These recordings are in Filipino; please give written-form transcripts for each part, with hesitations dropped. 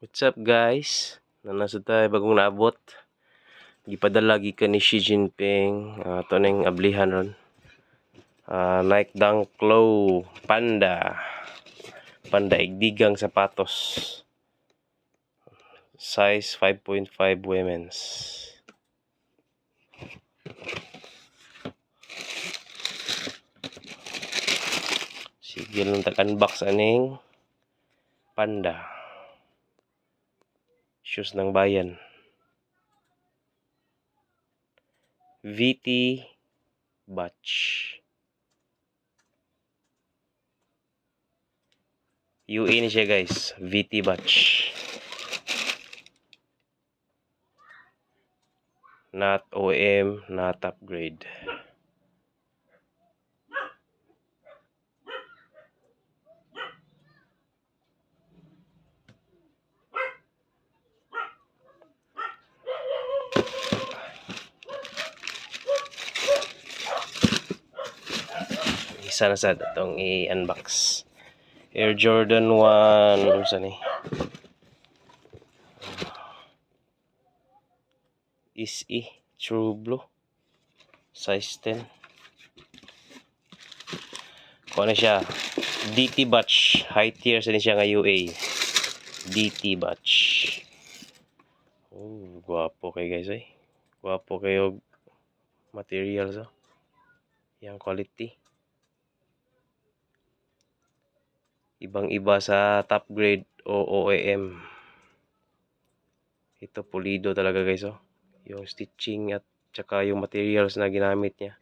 What's up guys? Nanasod tayo bagong naabot. Gipadala gikan ni Xi Jinping. Ito na yung ablihan ron. Nike Dunk Low Panda. Panda igdigang sapatos. Size 5.5 women's. Sige lang tag-unbox aning Panda. Shoes ng bayan. VT Batch. UE ni siya guys. VT Batch. Not OEM, not upgrade. Isa na sa itong i-unbox. Air Jordan 1. Ano sa ni? SE True Blue. Size 10. Kung ano siya? DT Batch. High tier sa siya nga UA. DT Batch. Oh, guwapo kayo guys eh. Guwapo kayo materials oh. Yang quality. Ibang-iba sa top grade o OEM. Ito pulido talaga guys oh. Yung stitching at saka yung materials na ginamit niya.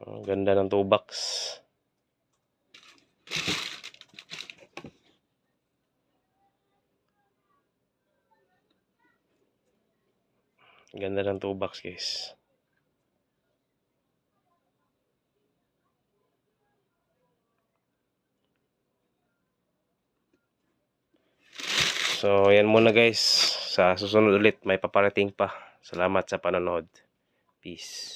Ang ganda ng toe box. Ganda ng toe box guys. So, yan muna guys. Sa susunod ulit, may paparating pa. Salamat sa panonood. Peace.